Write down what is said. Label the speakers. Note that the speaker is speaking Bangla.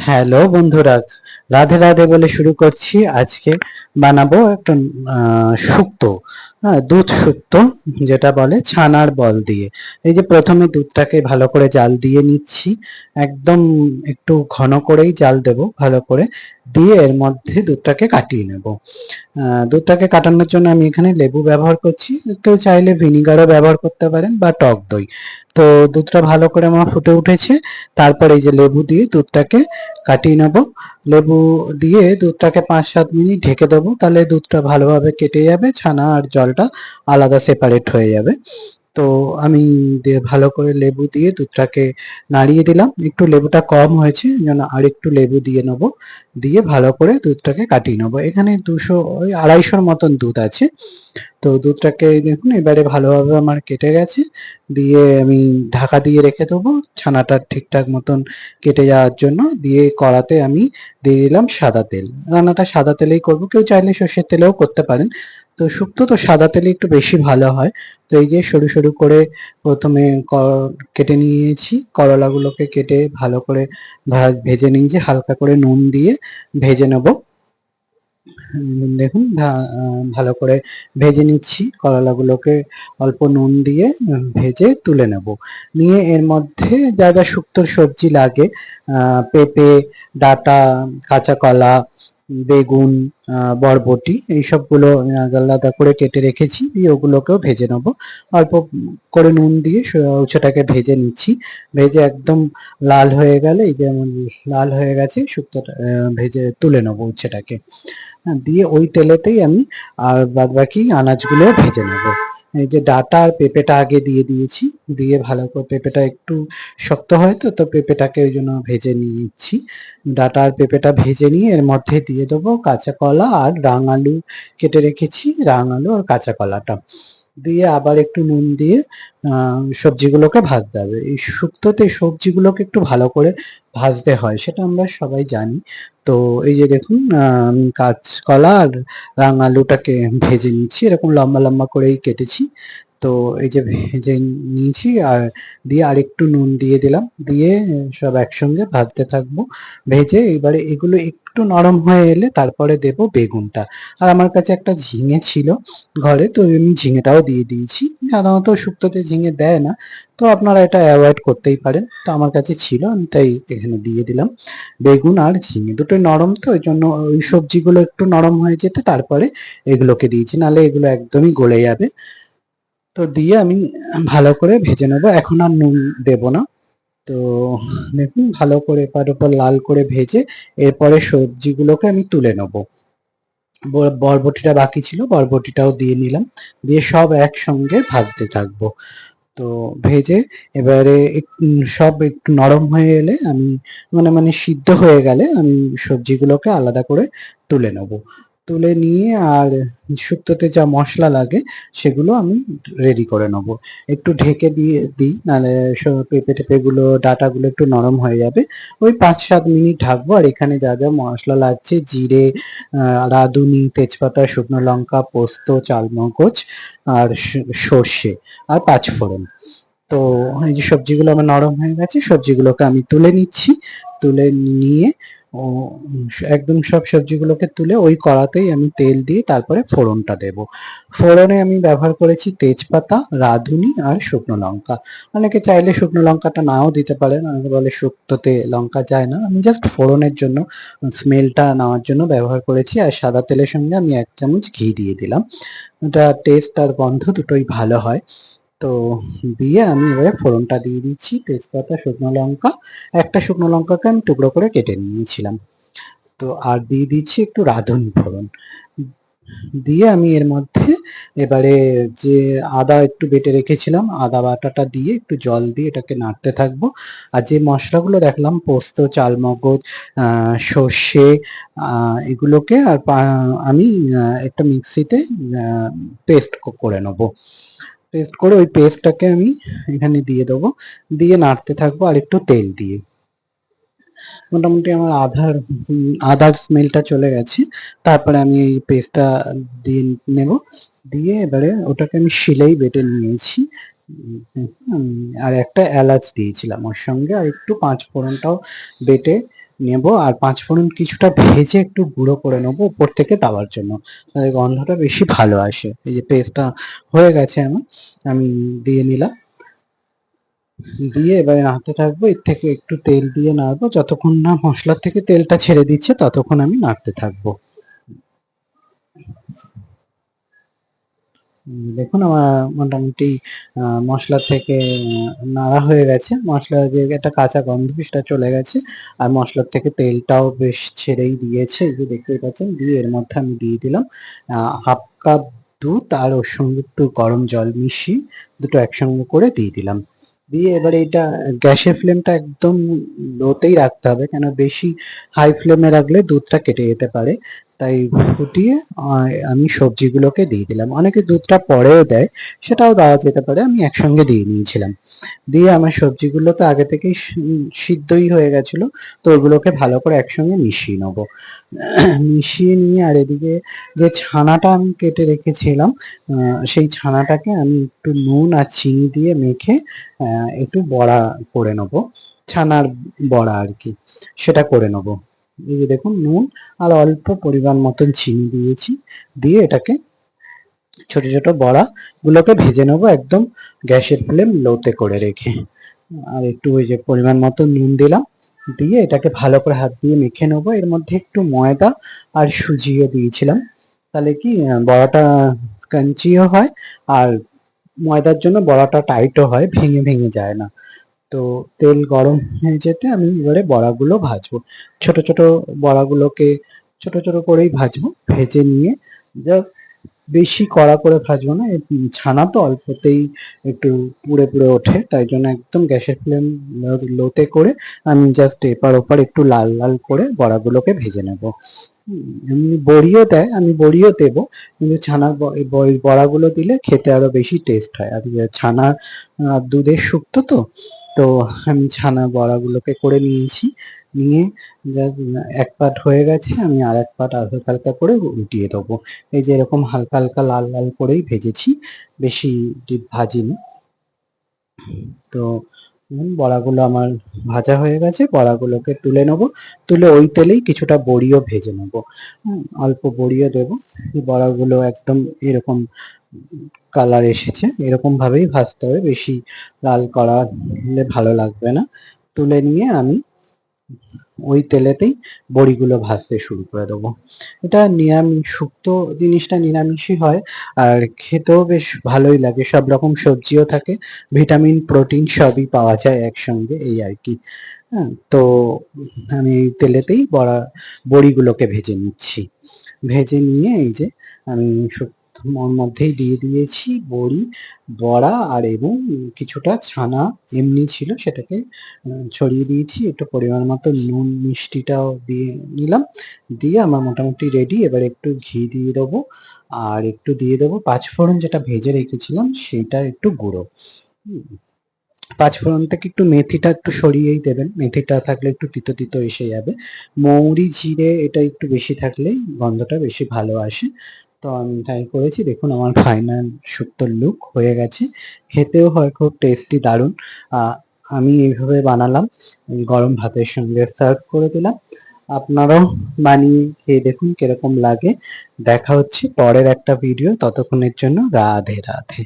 Speaker 1: হ্যালো বন্ধুরা, রাধে রাধে বলে শুরু করছি। আজকে বানাবো একটা শুক্তো। হ্যাঁ, দুধ শুক্তো, যেটা বলে ছানার বল দিয়ে। এই যে প্রথমে দুধটাকে ভালো করে জাল দিয়ে নিচ্ছি। একদম একটু ঘন করেই জাল দেব, ভালো করে দিয়ে এর মধ্যে দুধটাকে কাটিয়ে নেব। দুধটাকে কাটানোর জন্য আমি এখানে লেবু ব্যবহার করছি। কেউ চাইলে ভিনিগারও ব্যবহার করতে পারেন বা টক দই। তো দুধটা ভালো করে আমার ফুটে উঠেছে। তারপর এই যে লেবু দিয়ে দুধটাকে কাটিয়ে নেব। লেবু দিয়ে দুধটাকে 5-7 মিনিট ঢেকে দেবো, তাহলে দুধটা ভালোভাবে কেটে যাবে, ছানা আর জলটা আলাদা সেপারেট হয়ে যাবে। তো আমি দিয়ে ভালো করে লেবু দিয়ে দুধটাকে নাড়িয়ে দিলাম। একটু লেবুটা কম হয়েছে, এই জন্য আর একটু লেবু দিয়ে নেবো। দিয়ে ভালো করে দুধটাকে কাটিয়ে নেবো। এখানে 200 ওই 250 মতন দুধ আছে। তো দুধটাকে দেখুন এবারে ভালোভাবে আমার কেটে গেছে। দিয়ে আমি ঢাকা দিয়ে রেখে দেবো ছানাটা ঠিকঠাক মতন কেটে যাওয়ার জন্য। দিয়ে কড়াতে আমি দিয়ে দিলাম সাদা তেল। রান্নাটা সাদা তেলেই করবো, কেউ চাইলে সর্ষের তেলেও করতে পারেন। তো শুক্তো তো সাদা তেলে একটু বেশি ভালো হয়। তো এই যে সরু সরু করে প্রথমে কেটে নিয়েছি করলাগুলোকে, কেটে ভালো করে ভেজে নিয়েছি, হালকা করে নুন দিয়ে ভেজে নেবো। দেখুন ভালো করে ভেজে নিচ্ছি করলাগুলোকে, অল্প নুন দিয়ে ভেজে তুলে নেব। নিয়ে এর মধ্যে যা যা শুক্তোর সবজি লাগে, পেঁপে, ডাঁটা, কাঁচা কলা, বেগুন, বরবটি, এইসবগুলো আলাদা করে কেটে রেখেছি। দিয়ে ওগুলোকেও ভেজে নেব। অল্প করে নুন দিয়ে উচ্ছেটাকে ভেজে নিচ্ছি। ভেজে একদম লাল হয়ে গেলে, এই যেমন লাল হয়ে গেছে শুক্তোটা, ভেজে তুলে নেবো উচ্ছেটাকে। হ্যাঁ, দিয়ে ওই তেলেতেই আমি আর বাদবাকি আনাজগুলো ভেজে নেব। এই যে ডাঁটা আর পেঁপেটা আগে দিয়ে দিয়েছি। দিয়ে ভালো করে, পেঁপেটা একটু শক্ত হয় তো, পেঁপেটাকে ওই জন্য ভেজে নিচ্ছি। ডাঁটা আর পেঁপেটা ভেজে নিয়ে এর মধ্যে দিয়ে দেবো কাঁচা কলা আর রাঙ আলু কেটে রেখেছি, রাঙ আলু আর কাঁচা কলাটা দিয়ে আবার একটু নুন দিয়ে সবজিগুলোকে ভাজতে হবে। এই শুক্তোতে সবজিগুলোকে একটু ভালো করে ভাজতে হয়, সেটা আমরা সবাই জানি। তো এই যে দেখুন, কাঁচকলা আর রাঙ আলুটাকে ভেজে নিচ্ছি, এরকম লম্বা লম্বা করেই কেটেছি। তো এই যে ভেজে নিয়েছি, আর দিয়ে আরেকটু নুন দিয়ে দিলাম, দিয়ে সব একসঙ্গে ভাজতে থাকবো। ভেজে এবারে এগুলো একটু নরম হয়ে এলে তারপরে দেব বেগুনটা। আর আমার কাছে একটা ঝিঙে ছিল ঘরে, তো আমি ঝিঙেটাও দিয়ে দিয়েছি। সাধারণত শুক্তোতে ঝিঙে দেয় না, তো আপনারা এটা অ্যাভয়েড করতেই পারেন। তো আমার কাছে ছিল, আমি তাই এখানে দিয়ে দিলাম। বেগুন আর ঝিঙে দুটোই নরম, তো ওই জন্য ওই সবজিগুলো একটু নরম হয়ে যেতে তারপরে এগুলোকে দিয়েছি, নাহলে এগুলো একদমই গলে যাবে। তো দিয়ে আমি ভালো করে ভেজে নেবো, এখন আর নুন দেব না। তো দেখুন ভালো করে এপার ওপর লাল করে ভেজে এরপরে সবজিগুলোকে আমি তুলে নেবো। বরবটিটা বাকি ছিল, বরবটিটাও দিয়ে নিলাম। দিয়ে সব একসঙ্গে ভাজতে থাকবো। তো ভেজে এবারে সব একটু নরম হয়ে এলে আমি, মানে মানে সিদ্ধ হয়ে গেলে আমি সবজিগুলোকে আলাদা করে তুলে নেব। তুলে নিয়ে আর শুক্তোতে যা মশলা লাগে সেগুলো আমি রেডি করে নেব। একটু ঢেকে দিয়ে দিই, নাহলে পেঁপে টেপেগুলো, ডাঁটাগুলো একটু নরম হয়ে যাবে। ওই 5-7 মিনিট ঢাকবো। আর এখানে যা যা মশলা লাগছে, জিরে, রাঁধুনি, তেজপাতা, শুকনো লঙ্কা, পোস্ত, চালমগজ আর সর্ষে আর পাঁচফোড়ন। তো এই যে সবজিগুলো আমার নরম হয়ে গেছে, সবজিগুলোকে আমি তুলে নিচ্ছি। তুলে নিয়ে ও একদম সব সবজিগুলোকে তুলে ওই কড়াতেই আমি তেল দিয়ে তারপরে ফোড়নটা দেব। ফোড়নে আমি ব্যবহার করেছি তেজপাতা, রাঁধুনি আর শুকনো লঙ্কা। অনেকে চাইলে শুকনো লঙ্কাটা নাও দিতে পারেন, অনেকে বলে শুক্তোতে লঙ্কা যায় না। আমি জাস্ট ফোড়নের জন্য, স্মেলটা নেওয়ার জন্য ব্যবহার করেছি। আর সাদা তেলের সঙ্গে আমি 1 চামচ ঘি দিয়ে দিলাম। এটা টেস্ট আর গন্ধ দুটোই ভালো হয়। তো দিয়ে আমি এবারে ফোড়নটা দিয়ে দিচ্ছি, তেজপাতা, শুকনো লঙ্কা। একটা শুকনো লঙ্কাকে আমি টুকরো করে কেটে নিয়েছিলাম। তো আর দিয়ে দিচ্ছি একটু রাঁধুনি ফোড়ন। দিয়ে আমি এর মধ্যে এবারে যে আদা একটু বেটে রেখেছিলাম, আদা বাটাটা দিয়ে একটু জল দিয়ে এটাকে নাড়তে থাকবো। আর যে মশলাগুলো দেখলাম, পোস্ত, চালমগজ, সর্ষে, এগুলোকে আর আমি একটা মিক্সিতে পেস্ট করে নেবো। পেস্ট করে ওই পেস্টটাকে আমি এখানে দিয়ে দেবো। দিয়ে নাড়তে থাকবো আর একটু তেল দিয়ে। মোটামুটি আমার আদার স্মেলটা চলে গেছে। তারপরে আমি এই পেস্টটা দিয়ে নেব। দিয়ে এবারে ওটাকে আমি শিলেই বেটে নিয়েছি। আর একটা এলাচ দিয়েছিলাম ওর সঙ্গে, আর একটু পাঁচ ফোড়নটাও বেটে নেব, আর পাঁচফোড়ন কিছুটা ভেজে একটু গুঁড়ো করে নেবো উপর থেকে দেওয়ার জন্য, তাহলে গন্ধটা বেশি ভালো আসে। এই যে পেস্টটা হয়ে গেছে আমি দিয়ে নিলাম, দিয়ে এবারে নাড়তে থাকবো। এর থেকে একটু তেল দিয়ে নাড়বো, যতক্ষণ না মশলার থেকে তেলটা ছেড়ে দিচ্ছে ততক্ষণ আমি নাড়তে থাকবো। দেখুন আমার মোটামুটি মশলা থেকে নাড়া হয়ে গেছে, মশলা যে একটা কাঁচা গন্ধ সেটা চলে গেছে, আর মশলার থেকে তেলটাও বেশ ছেড়েই দিয়েছে, এই যে দেখতেই পাচ্ছেন। দিয়ে এর মধ্যে আমি দিয়ে দিলাম হাফ কাপ দুধ, আর ওর সঙ্গে একটু গরম জল মিশিয়ে দুটো একসঙ্গে করে দিয়ে দিলাম। দিয়ে এবারে এটা গ্যাসের ফ্লেমটা একদম লোতেই রাখতে হবে, কেন বেশি হাই ফ্লেমে রাখলে দুধটা কেটে যেতে পারে। তাই ফুটিয়ে আমি সবজিগুলোকে দিয়ে দিলাম। অনেকে দুধটা পরেও দেয়, সেটাও দেওয়া যেতে পারে, আমি একসঙ্গে দিয়ে নিয়েছিলাম। দিয়ে আমার সবজিগুলো তো আগে থেকেই সিদ্ধই হয়ে গেছিল, তো ওগুলোকে ভালো করে একসঙ্গে মিশিয়ে নেবো। মিশিয়ে নিয়ে আর এদিকে যে ছানাটা আমি কেটে রেখেছিলাম, সেই ছানাটাকে আমি একটু নুন আর চিনি দিয়ে মেখে একটু বড়া করে নেবো, ছানার বড়া আর কি, সেটা করে নেবো। এই যে দেখুন, নুন আর অল্প পরিমাণ মতন চিনি দিয়েছি, দিয়ে এটাকে ছোট ছোট বড়া গুলোকে ভেজে নেবো একদম গ্যাসের ফ্লেম লোতে করে রেখে। আর একটু ওই যে পরিমাণ মতো নুন দিলাম, দিয়ে এটাকে ভালো করে হাত দিয়ে মেখে নেবো। এর মধ্যে একটু ময়দা আর সুজিও দিয়েছিলাম, তাহলে কি বড়াটা ক্রাঞ্চিও হয়, আর ময়দার জন্য বড়াটা টাইটও হয়, ভেঙে ভেঙে যায় না। তো তেল গরম হয়ে যেতে আমি এবারে বড়াগুলো ভাজবো। ছোট ছোট বড়াগুলোকে ছোট ছোট করেই ভাজবো, ভেজে নিয়ে জাস্ট বেশি কড়া করে ভাজবো না, ছানা তো অল্পতেই একটু পুড়ে পুড়ে ওঠে, তাই জন্য একদম গ্যাসের ফ্লেম লোতে করে আমি জাস্ট এপার ওপার একটু লাল লাল করে বড়াগুলোকে ভেজে নেব। এমনি বড়িও দেয়, আমি বড়িও দেবো, কিন্তু ছানার বড়াগুলো দিলে খেতে আরো বেশি টেস্ট হয়। আর ছানা দুধের শুক্তো তো, তো আমি ছানা বড়াগুলোকে করে নিয়েছি, নিয়ে জাস্ট এক পাট হয়ে গেছে, আমি আর এক পাট হালকা হালকা করে উল্টিয়ে দেবো। এই যে এরকম হালকা হালকা লাল লাল করেই ভেজেছি, বেশি ডিপ ভাজিনি। তো বড়াগুলো আমার ভাজা হয়ে গেছে, বড়াগুলোকে তুলে নেবো, তুলে ওই তেলেই কিছুটা বড়িও ভেজে নেবো। অল্প বড়িও দেবো, বড়াগুলো একদম এরকম কালার এসেছে এরকম ভাবেই ভাজতে হবে, বেশি লাল করা হলে ভালো লাগবে না। তুলে নিয়ে আমি ওই তেলেতেই বড়িগুলো ভাজতে শুরু করে দেবো। এটা নিরামিষ, শুক্তো জিনিসটা নিরামিষই হয়, আর খেতেও বেশ ভালোই লাগে, সব রকম সবজিও থাকে, ভিটামিন প্রোটিন সবই পাওয়া যায় একসঙ্গে, এই আর কি। হ্যাঁ, তো আমি এই তেলেতেই বড়িগুলোকে ভেজে নিচ্ছি। ভেজে নিয়ে এই যে আমি ওর মধ্যেই দিয়ে দিয়েছি বড়ি, বড়া, আর এবং কিছুটা ছানা এমনি ছিল সেটাকে ছড়িয়ে দিয়েছি, একটু পরিমাণ মতো নুন মিষ্টিটাও দিয়ে নিলাম। দিয়ে আমার মোটামুটি রেডি। এবার একটু ঘি দিয়ে দেবো, আর একটু দিয়ে দেবো পাঁচফোড়ন যেটা ভেজে রেখেছিলাম সেইটা একটু গুঁড়ো। পাঁচফোড়ন থেকে একটু মেথিটা একটু সরিয়েই দেবেন, মেথিটা থাকলে একটু তিতো তিতো এসে যাবে। মৌরি জিরে এটা একটু বেশি থাকলেই গন্ধটা বেশি ভালো আসে। তো আমি তাই করেছি। দেখুন আমার ফাইনাল শুক্তোর লুক হয়ে গেছে, খেতেও হয় খুব টেস্টি, দারুণ। আমি এইভাবে বানালাম, গরম ভাতের সঙ্গে সার্ভ করে দিলাম। আপনারাও বানিয়ে খেয়ে দেখুন কিরকম লাগে। দেখা হচ্ছে পরের একটা ভিডিও, ততক্ষণের জন্য রাধে রাধে।